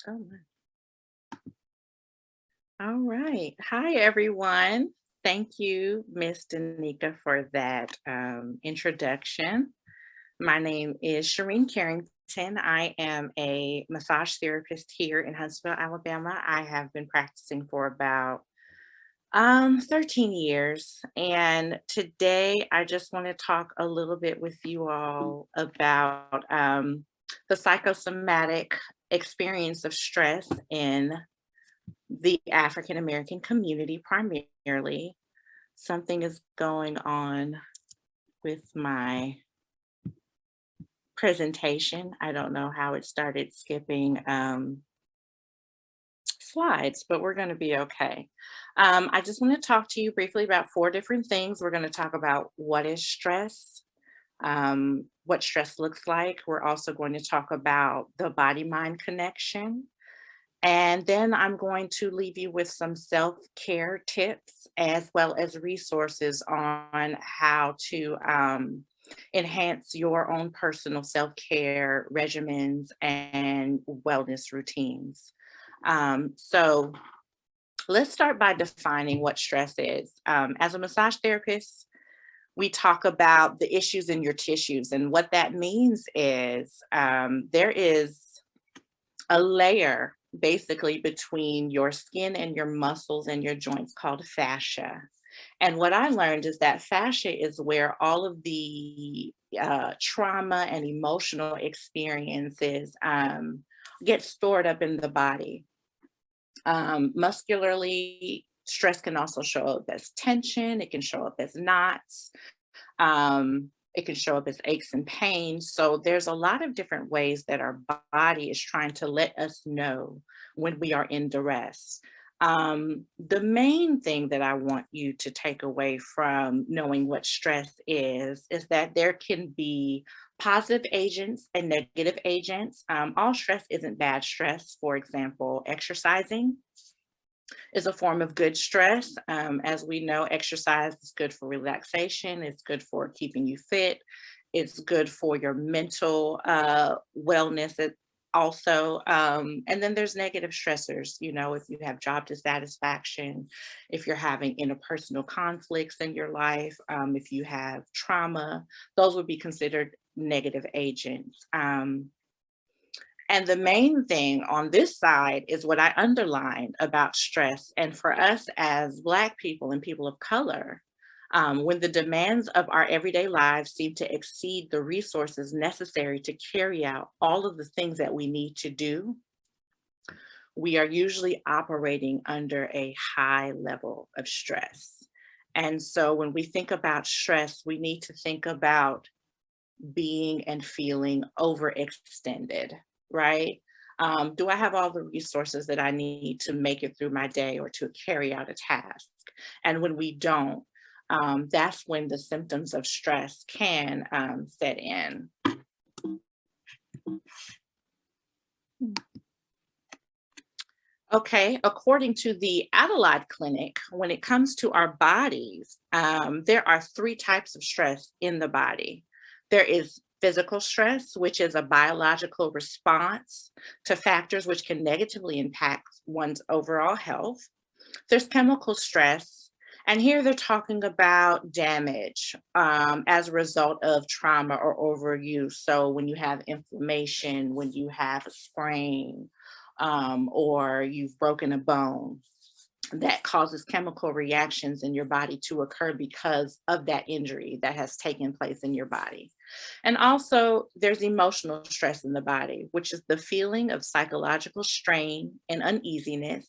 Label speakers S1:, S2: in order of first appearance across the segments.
S1: Oh, all right. Hi, everyone. Thank you, Miss Danica, for that introduction. My name is Shireen Carrington. I am a massage therapist here in Huntsville, Alabama. I have been practicing for about 13 years. And today I just want to talk a little bit with you all about the psychosomatic experience of stress in the African American community primarily. Something is going on with my presentation. I don't know how it started skipping slides, but we're going to be okay. I just want to talk to you briefly about four different things. We're going to talk about what is stress, what stress looks like. We're also going to talk about the body mind connection. And then I'm going to leave you with some self care tips as well as resources on how to enhance your own personal self care regimens and wellness routines. So let's start by defining what stress is. As a massage therapist, we talk about the issues in your tissues. And what that means is there is a layer basically between your skin and your muscles and your joints called fascia. And what I learned is that fascia is where all of the trauma and emotional experiences get stored up in the body. Muscularly, stress can also show up as tension, it can show up as knots, it can show up as aches and pains. So there's a lot of different ways that our body is trying to let us know when we are in duress. The main thing that I want you to take away from knowing what stress is that there can be positive agents and negative agents. All stress isn't bad stress. For example, exercising is a form of good stress. As we know, exercise is good for relaxation, it's good for keeping you fit, it's good for your mental wellness. Also, and then there's negative stressors. You know, if you have job dissatisfaction, if you're having interpersonal conflicts in your life, if you have trauma, those would be considered negative agents. And the main thing on this side is what I underlined about stress. And for us as Black people and people of color, when the demands of our everyday lives seem to exceed the resources necessary to carry out all of the things that we need to do, we are usually operating under a high level of stress. And so when we think about stress, we need to think about being and feeling overextended, right? Do I have all the resources that I need to make it through my day or to carry out a task? And when we don't, that's when the symptoms of stress can set in. Okay, according to the Adelaide Clinic, when it comes to our bodies, there are three types of stress in the body. There is physical stress, which is a biological response to factors which can negatively impact one's overall health. There's chemical stress, and here they're talking about damage as a result of trauma or overuse. So when you have inflammation, when you have a sprain, or you've broken a bone, that causes chemical reactions in your body to occur because of that injury that has taken place in your body. And also, there's emotional stress in the body, which is the feeling of psychological strain and uneasiness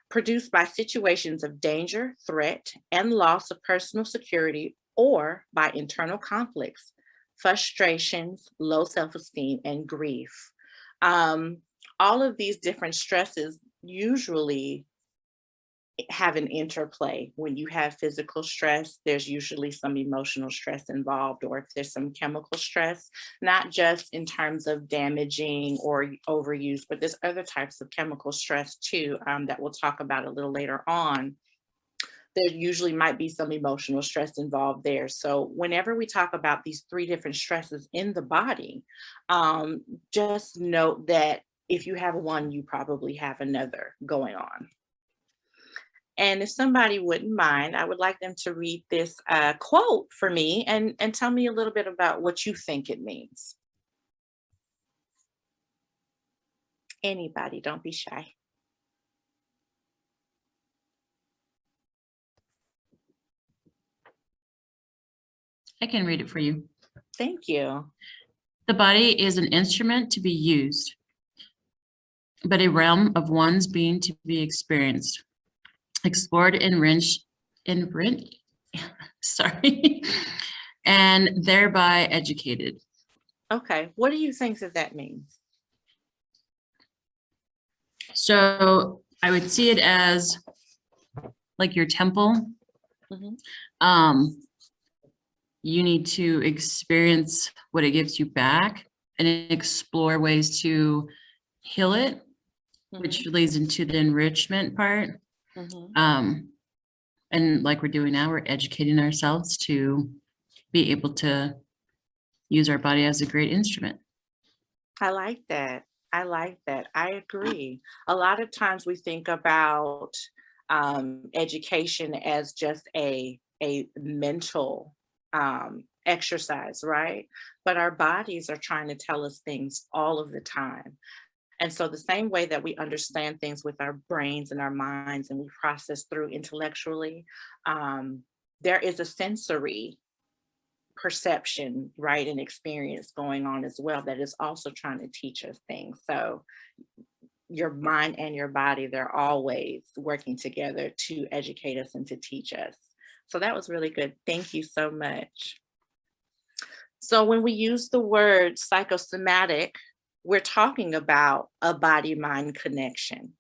S1: produced by situations of danger, threat, and loss of personal security, or by internal conflicts, frustrations, low self esteem, and grief. Um, all of these different stresses usually have an interplay. When you have physical stress, there's usually some emotional stress involved, or if there's some chemical stress, not just in terms of damaging or overuse, but there's other types of chemical stress too, that we'll talk about a little later on. There usually might be some emotional stress involved there. So, whenever we talk about these three different stresses in the body, just note that If you have one, you probably have another going on. And if somebody wouldn't mind, I would like them to read this quote for me and tell me a little bit about what you think it means. Anybody, don't be shy.
S2: I can read it for you.
S1: Thank you.
S2: The body is an instrument to be used, but a realm of one's being to be experienced, explored, sorry, and thereby educated.
S1: Okay. What do you think that means?
S2: So I would see it as like your temple.
S1: Mhm.
S2: You need to experience what it gives you back and explore ways to heal it, which leads into the enrichment part.
S1: Mhm.
S2: And like we're doing now, we're educating ourselves to be able to use our body as a great instrument.
S1: I like that. I like that. I agree. A lot of times we think about education as just a mental exercise, right? But our bodies are trying to tell us things all of the time. And so, the same way that we understand things with our brains and our minds and we process through intellectually, um, there is a sensory perception, right, and experience going on as well that is also trying to teach us things. So your mind and your body, they're always working together to educate us and to teach us. So that was really good. Thank you so much. So when we use the word psychosomatic, we're talking about a body mind connection.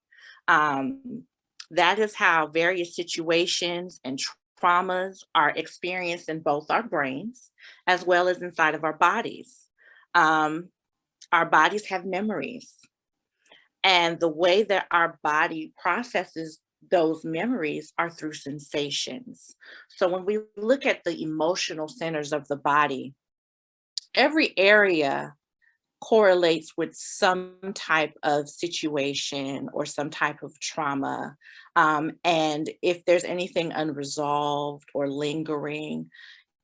S1: Um, that is how various situations and traumas are experienced in both our brains as well as inside of our bodies. Um, our bodies have memories, and the way that our body processes those memories are through sensations. So when we look at the emotional centers of the body, every area correlates with some type of situation or some type of trauma. And if there's anything unresolved or lingering,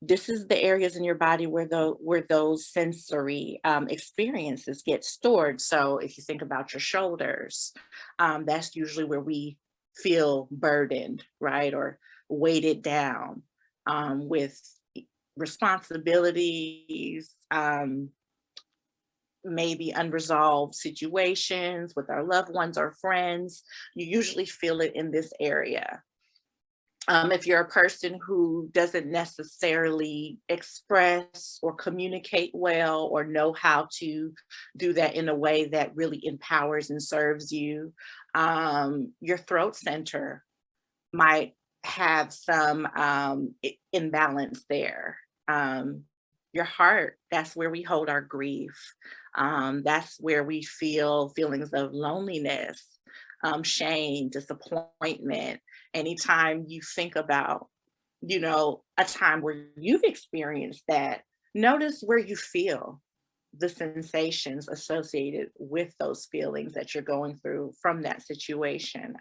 S1: this is the areas in your body where those sensory experiences get stored. So if you think about your shoulders, that's usually where we feel burdened, right, or weighted down with responsibilities, maybe unresolved situations with our loved ones or friends. You usually feel it in this area. If you're a person who doesn't necessarily express or communicate well or know how to do that in a way that really empowers and serves you, your throat center might have some imbalance there. Your heart, that's where we hold our grief. That's where we feel feelings of loneliness, shame, disappointment. Anytime you think about, a time where you've experienced that, notice where you feel the sensations associated with those feelings that you're going through from that situation.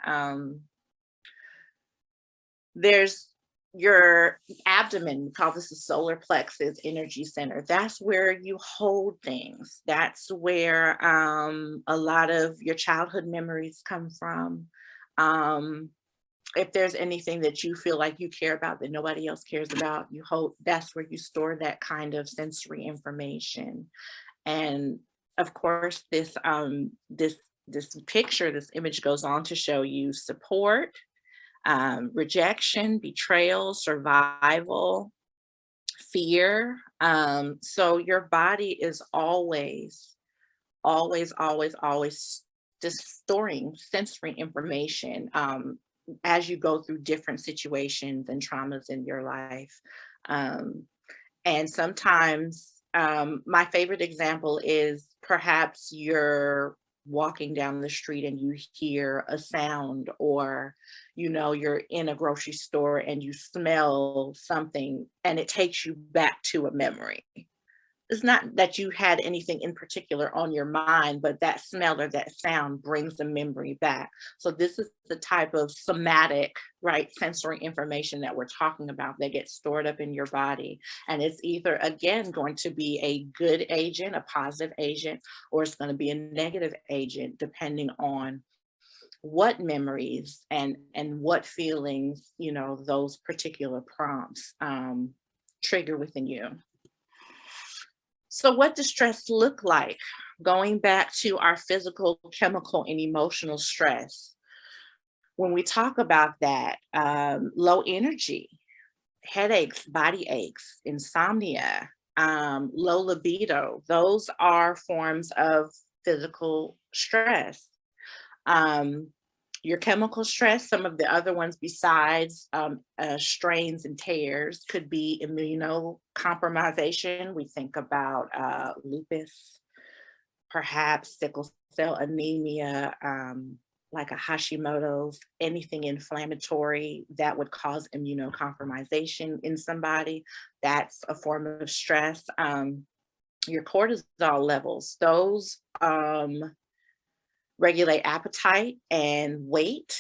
S1: There's your abdomen, we call this the solar plexus energy center. That's where you hold things. That's where a lot of your childhood memories come from. Um, if there's anything that you feel like you care about that nobody else cares about, you hold, that's where you store that kind of sensory information. And of course, this picture, this image goes on to show you support, rejection, betrayal, survival, fear. So your body is always just storing sensory information as you go through different situations and traumas in your life. Um, and sometimes, my favorite example is perhaps you're walking down the street and you hear a sound, or, you're in a grocery store and you smell something and it takes you back to a memory. it's not that you had anything in particular on your mind, but that smell or that sound brings the memory back. So this is the type of somatic, right, sensory information that we're talking about that gets stored up in your body. And it's either, again, going to be a good agent, a positive agent, or it's going to be a negative agent, depending on what memories and what feelings, those particular prompts trigger within you. So what does stress look like? Going back to our physical, chemical, and emotional stress. When we talk about that, low energy, headaches, body aches, insomnia, low libido, those are forms of physical stress. Um, your chemical stress, some of the other ones besides strains and tears could be immunocompromisation. We think about lupus, perhaps sickle cell anemia, like a Hashimoto's, anything inflammatory that would cause immunocompromisation in somebody. That's a form of stress. Your cortisol levels, those regulate appetite and weight,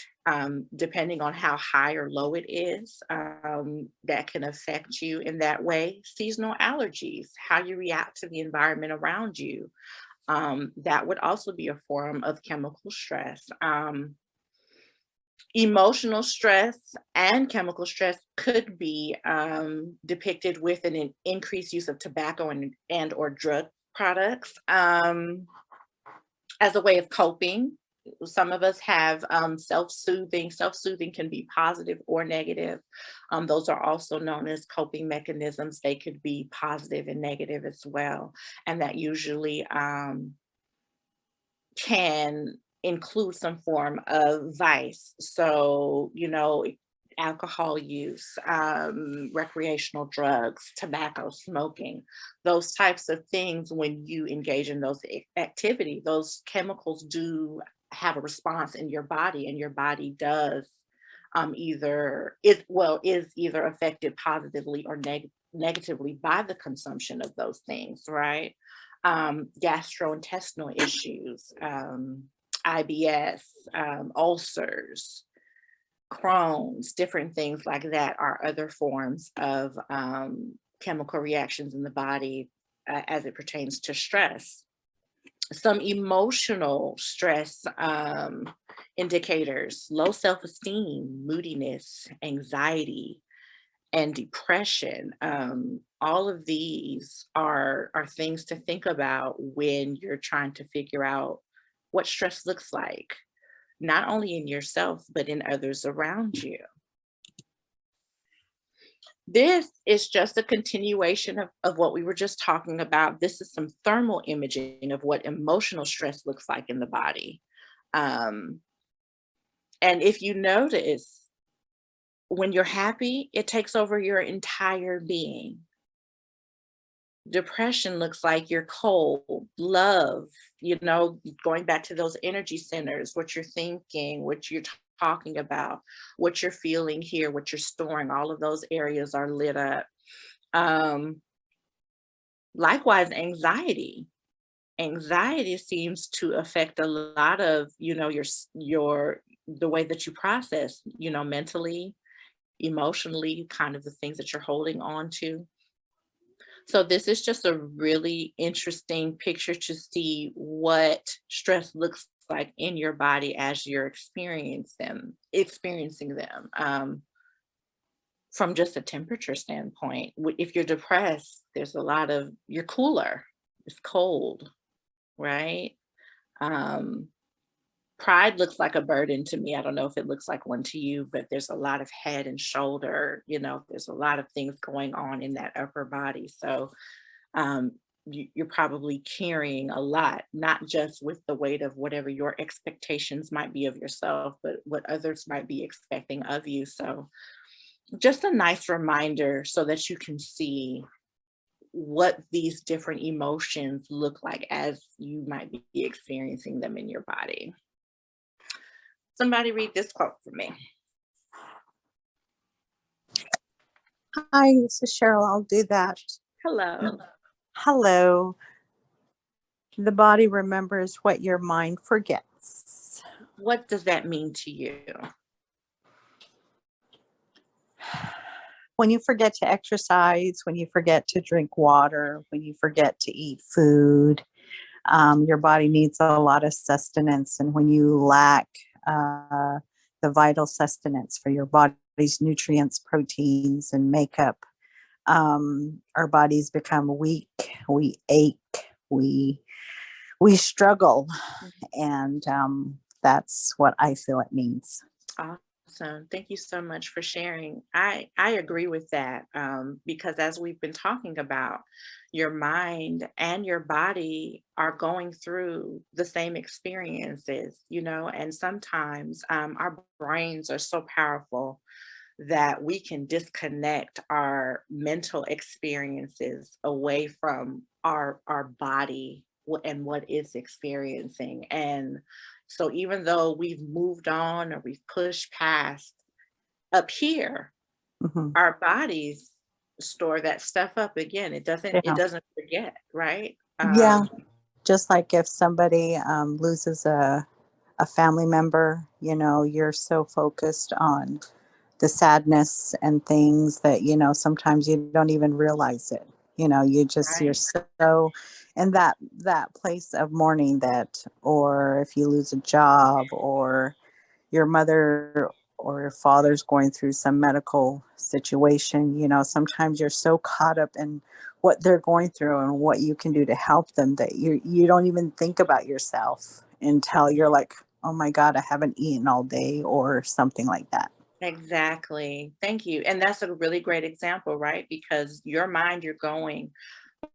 S1: depending on how high or low it is. That can affect you in that way. Seasonal allergies, how you react to the environment around you. That would also be a form of chemical stress. Emotional stress and chemical stress could be depicted with an increased use of tobacco and or drug products. As a way of coping. Some of us have self-soothing. Self-soothing can be positive or negative. Those are also known as coping mechanisms. They could be positive and negative as well. And that usually can include some form of vice. So, alcohol use, recreational drugs, tobacco, smoking, those types of things. When you engage in those activity, those chemicals do have a response in your body, and your body does is either affected positively or negatively by the consumption of those things, right? Gastrointestinal issues, IBS, ulcers, Crohn's, different things like that are other forms of chemical reactions in the body as it pertains to stress. Some emotional stress indicators: low self-esteem, moodiness, anxiety, and depression. All of these are things to think about when you're trying to figure out what stress looks like, not only in yourself, but in others around you. This is just a continuation of what we were just talking about. This is some thermal imaging of what emotional stress looks like in the body. Um, and if you notice, when you're happy, it takes over your entire being. Depression looks like you're cold. Love, going back to those energy centers, what you're thinking, what you're talking about, what you're feeling here, what you're storing, all of those areas are lit up. Likewise, anxiety. Anxiety seems to affect a lot of, your the way that you process, mentally, emotionally, kind of the things that you're holding on to. So this is just a really interesting picture to see what stress looks like in your body as you're experiencing them. From just a temperature standpoint, if you're depressed, you're cooler, it's cold, right? Um, Pride looks like a burden to me. I don't know if it looks like one to you, but there's a lot of head and shoulder, there's a lot of things going on in that upper body. So um, you're probably carrying a lot, not just with the weight of whatever your expectations might be of yourself, but what others might be expecting of you. So just a nice reminder so that you can see what these different emotions look like as you might be experiencing them in your body. Somebody read this quote for me.
S3: Hi, this is Cheryl. I'll do that.
S1: Hello.
S3: Hello. The body remembers what your mind forgets.
S1: What does that mean to you?
S3: When you forget to exercise, when you forget to drink water, when you forget to eat food, your body needs a lot of sustenance. And when you lack the vital sustenance for your body's nutrients, proteins, and makeup, our bodies become weak, we ache, we we struggle, and that's what I feel it means.
S1: Awesome. Thank you so much for sharing. I agree with that, because as we've been talking about, your mind and your body are going through the same experiences, and sometimes our brains are so powerful that we can disconnect our mental experiences away from our body and what it's experiencing. And so even though we've moved on or we've pushed past up here,
S3: Hmm.
S1: our bodies store that stuff up again. It
S3: Yeah,
S1: doesn't forget, right?
S3: yeah. Just like if somebody loses a family member, you're so focused on the sadness and things that sometimes you don't even realize it. You're
S1: Right.
S3: so in that place of mourning, that, or if you lose a job, or your mother or your father's going through some medical situation, sometimes you're so caught up in what they're going through and what you can do to help them, that you don't even think about yourself until you're like, oh my God, I haven't eaten all day, or something like that.
S1: Exactly. Thank you. And that's a really great example, right? Because your mind, you're going,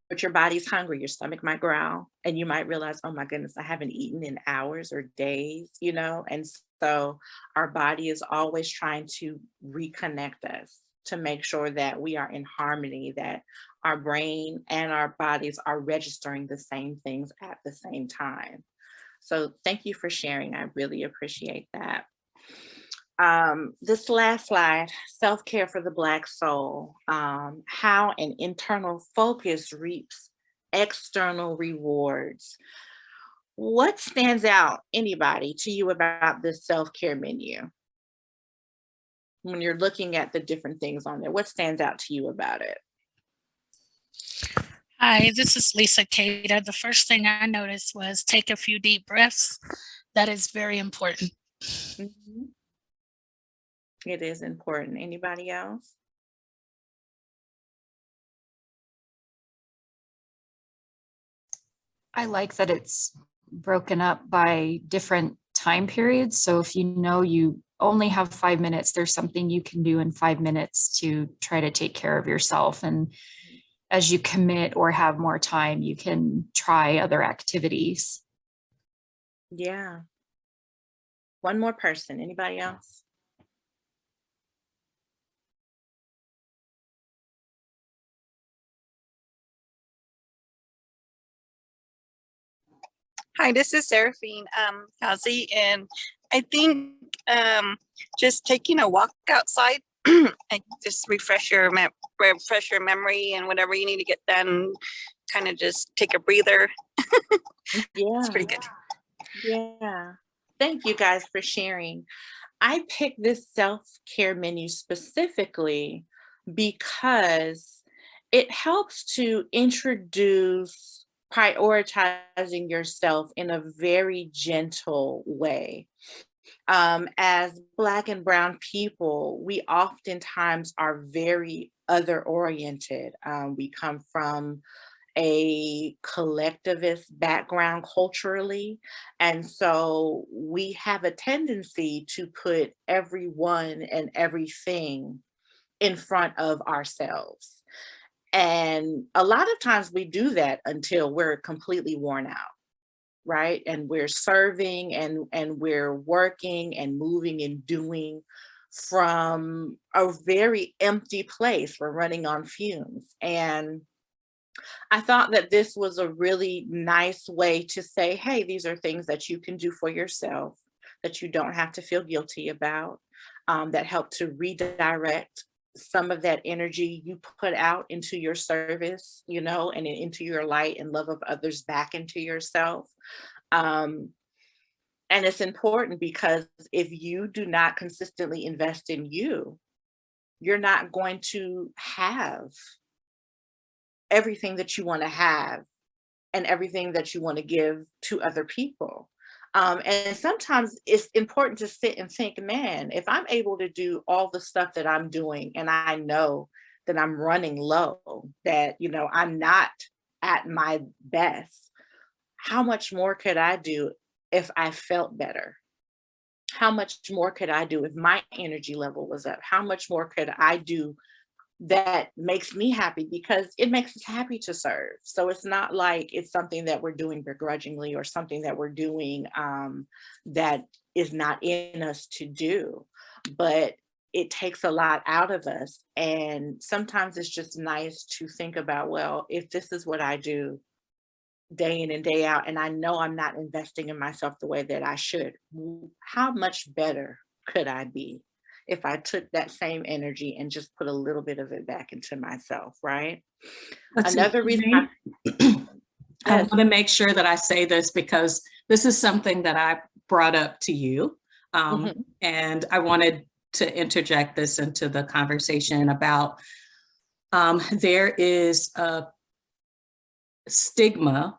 S1: but your body's hungry, your stomach might growl, and you might realize, oh my goodness, I haven't eaten in hours or days. And so our body is always trying to reconnect us to make sure that we are in harmony, that our brain and our bodies are registering the same things at the same time. So thank you for sharing. I really appreciate that. This last slide, self-care for the Black soul, how an internal focus reaps external rewards. What stands out, anybody, to you about this self-care menu? When you're looking at the different things on there, what stands out to you about it?
S4: Hi, this is Lisa Cada. The first thing I noticed was take a few deep breaths. That is very important.
S1: Mhm. It is important. Anybody else?
S5: I like that it's broken up by different time periods. So if you know you only have 5 minutes, there's something you can do in 5 minutes to try to take care of yourself. And as you commit or have more time, you can try other activities.
S1: Yeah. One more person. Anybody else?
S6: Hi, this is Seraphine Kazi, and I think just taking a walk outside, and just refresh your memory and whatever you need to get done. Kind of just take a breather. It's
S1: Yeah.
S6: pretty good.
S1: Yeah. Thank you guys for sharing. I picked this self-care menu specifically because it helps to introduce prioritizing yourself in a very gentle way. As Black and Brown people, we oftentimes are very other oriented. We come from a collectivist background culturally. And so we have a tendency to put everyone and everything in front of ourselves. And a lot of times we do that until we're completely worn out, right? And we're serving and we're working and moving and doing from a very empty place. We're running on fumes. And I thought that this was a really nice way to say, hey, these are things that you can do for yourself, that you don't have to feel guilty about, that help to redirect some of that energy you put out into your service, you know, and into your light and love of others back into yourself. Um, and it's important because if you do not consistently invest in you, you're not going to have everything that you want to have and everything that you want to give to other people. And sometimes it's important to sit and think, man, if I'm able to do all the stuff that I'm doing and I know that I'm running low, that, you know, I'm not at my best, how much more could I do if I felt better? How much more could I do if my energy level was up? How much more could I do that makes me happy, because it makes us happy to serve. So it's not like it's something that we're doing begrudgingly or something that we're doing that is not in us to do, but it takes a lot out of us. And sometimes it's just nice to think about, well, if this is what I do day in and day out, and I know I'm not investing in myself the way that I should, how much better could I be if I took that same energy and just put a little bit of it back into myself, right?
S7: Let's see,
S1: Another reason
S7: I
S1: yes.
S7: want to make sure that I say this because this is something that I brought up to you.
S1: Mhm.
S7: And I wanted to interject this into the conversation about there is a stigma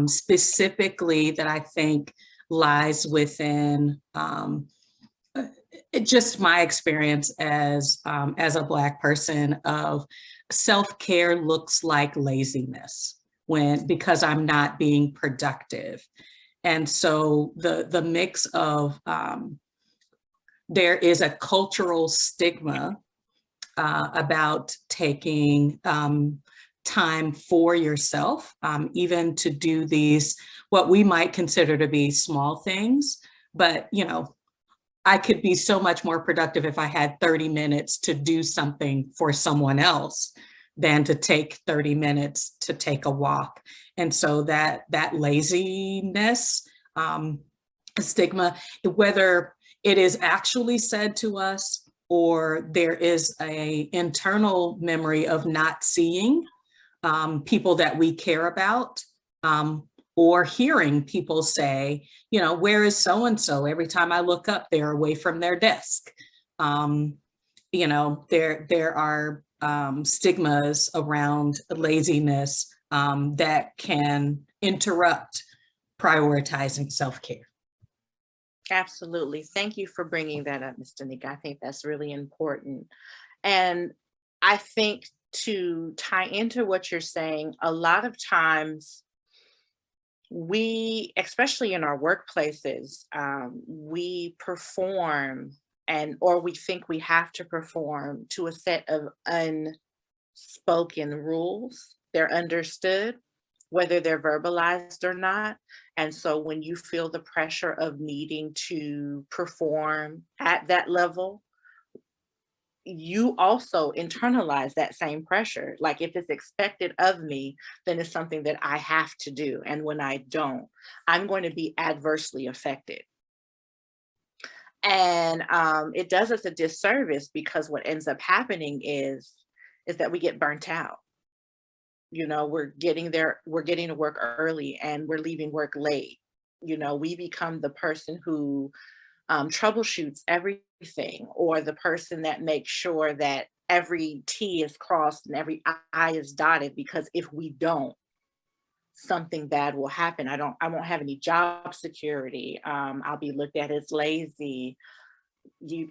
S7: specifically that I think lies within just my experience as a Black person of self-care looks like laziness because I'm not being productive. And so the mix of there is a cultural stigma about taking time for yourself, even to do these, what we might consider to be small things. But, you know, I could be so much more productive if I had 30 minutes to do something for someone else than to take 30 minutes to take a walk. And so that laziness stigma, whether it is actually said to us or there is a internal memory of not seeing people that we care about, or hearing people say, you know, where is so-and-so? Every time I look up, they're away from their desk. You know, there are stigmas around laziness that can interrupt prioritizing self-care.
S1: Absolutely. Thank you for bringing that up, Mr. Nika. I think that's really important. And I think to tie into what you're saying, a lot of times we, especially in our workplaces, we perform or we think we have to perform to a set of unspoken rules. They're understood, whether they're verbalized or not. And so when you feel the pressure of needing to perform at that level, you also internalize that same pressure. Like if it's expected of me, then it's something that I have to do. And when I don't, I'm going to be adversely affected. And it does us a disservice, because what ends up happening is that we get burnt out. You know, we're getting to work early and we're leaving work late. You know, we become the person who troubleshoots everything, or the person that makes sure that every T is crossed and every I is dotted, because if we don't, something bad will happen. I won't have any job security. I'll be looked at as lazy.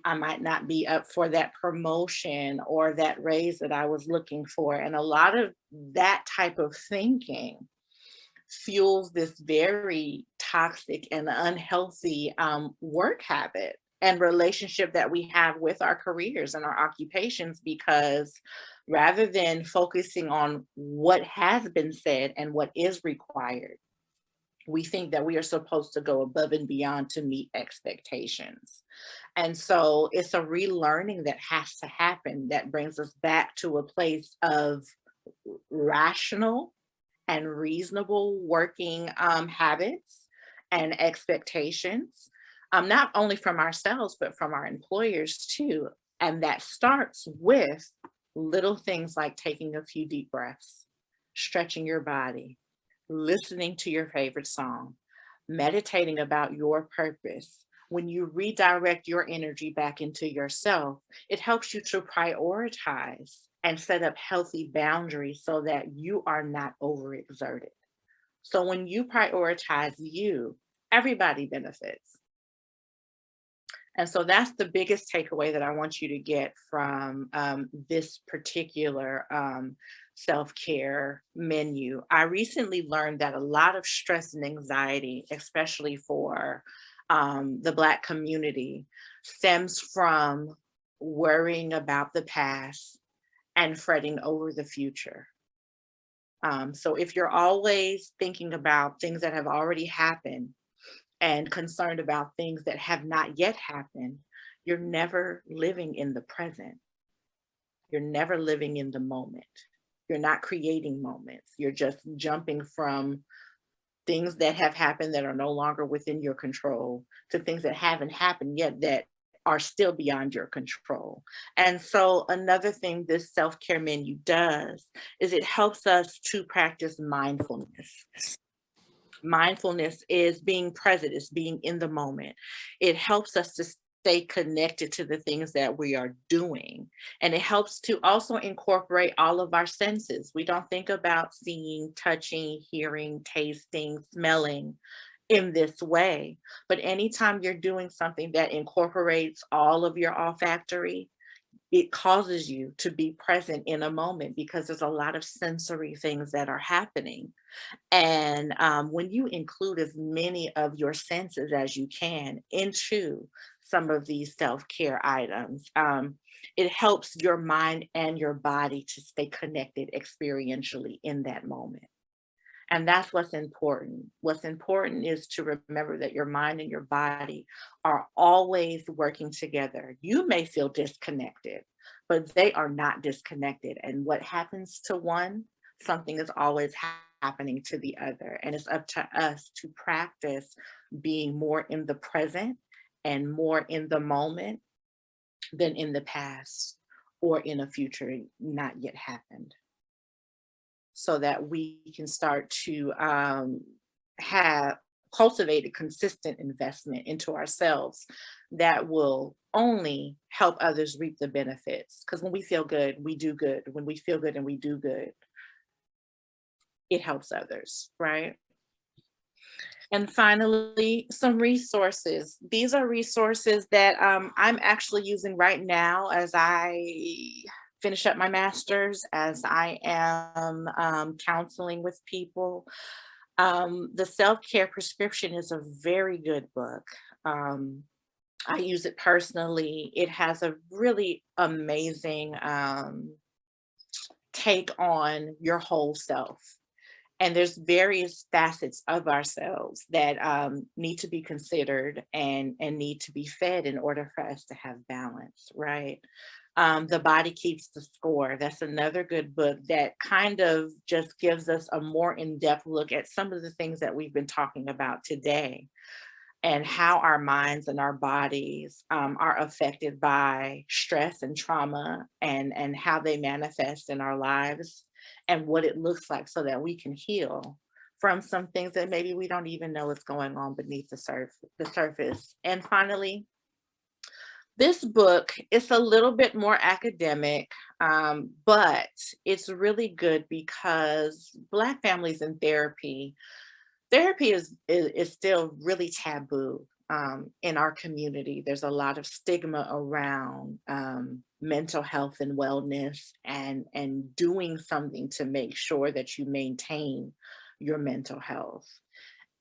S1: I might not be up for that promotion or that raise that I was looking for. And a lot of that type of thinking fuels this very toxic and unhealthy work habit and relationship that we have with our careers and our occupations, because rather than focusing on what has been said and what is required, we think that we are supposed to go above and beyond to meet expectations. And so it's a relearning that has to happen that brings us back to a place of rational and reasonable working habits and expectations, not only from ourselves, but from our employers too. And that starts with little things like taking a few deep breaths, stretching your body, listening to your favorite song, meditating about your purpose. When you redirect your energy back into yourself, it helps you to prioritize and set up healthy boundaries so that you are not overexerted. So when you prioritize you, everybody benefits. And so that's the biggest takeaway that I want you to get from this particular self-care menu. I recently learned that a lot of stress and anxiety, especially for the Black community, stems from worrying about the past and fretting over the future. So if you're always thinking about things that have already happened and concerned about things that have not yet happened, you're never living in the present. You're never living in the moment. You're not creating moments. You're just jumping from things that have happened that are no longer within your control to things that haven't happened yet that are still beyond your control. And so another thing this self-care menu does is it helps us to practice mindfulness. Mindfulness is being present, is being in the moment. It helps us to stay connected to the things that we are doing. And it helps to also incorporate all of our senses. We don't think about seeing, touching, hearing, tasting, smelling in this way. But anytime you're doing something that incorporates all of your olfactory, it causes you to be present in a moment because there's a lot of sensory things that are happening. And when you include as many of your senses as you can into some of these self-care items, it helps your mind and your body to stay connected experientially in that moment. And that's what's important. What's important is to remember that your mind and your body are always working together. You may feel disconnected, but they are not disconnected. And what happens to one, something is always happening to the other. And it's up to us to practice being more in the present and more in the moment than in the past or in a future not yet happened, so that we can start to have cultivated consistent investment into ourselves that will only help others reap the benefits. Because when we feel good, we do good. When we feel good and we do good, it helps others, right? And finally, some resources. These are resources that I'm actually using right now as I finish up my master's, as I am counseling with people. The Self-Care Prescription is a very good book. I use it personally. It has a really amazing take on your whole self. And there's various facets of ourselves that need to be considered and need to be fed in order for us to have balance, right? The Body Keeps the Score. That's another good book that kind of just gives us a more in-depth look at some of the things that we've been talking about today and how our minds and our bodies are affected by stress and trauma and how they manifest in our lives and what it looks like so that we can heal from some things that maybe we don't even know is going on beneath the surface. And finally, this book is a little bit more academic, but it's really good because Black families in therapy is still really taboo in our community. There's a lot of stigma around mental health and wellness and doing something to make sure that you maintain your mental health.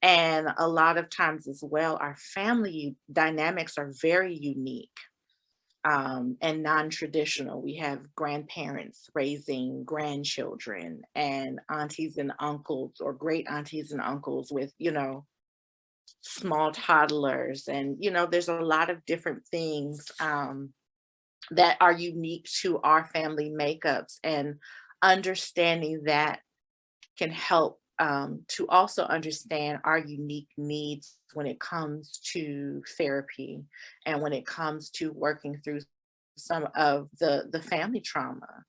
S1: And a lot of times as well, our family dynamics are very unique and non-traditional. We have grandparents raising grandchildren and aunties and uncles or great aunties and uncles with, small toddlers. And, there's a lot of different things that are unique to our family makeups, and understanding that can help to also understand our unique needs when it comes to therapy and when it comes to working through some of the family trauma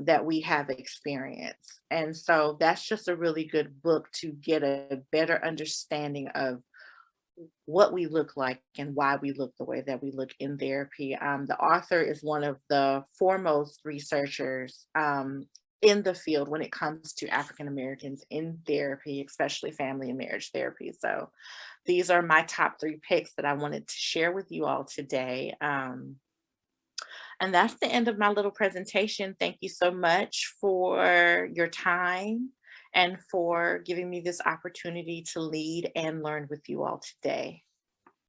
S1: that we have experienced. And so that's just a really good book to get a better understanding of what we look like and why we look the way that we look in therapy. The author is one of the foremost researchers in the field when it comes to African Americans in therapy, especially family and marriage therapy. So these are my top 3 picks that I wanted to share with you all today. And that's the end of my little presentation. Thank you so much for your time and for giving me this opportunity to lead and learn with you all today.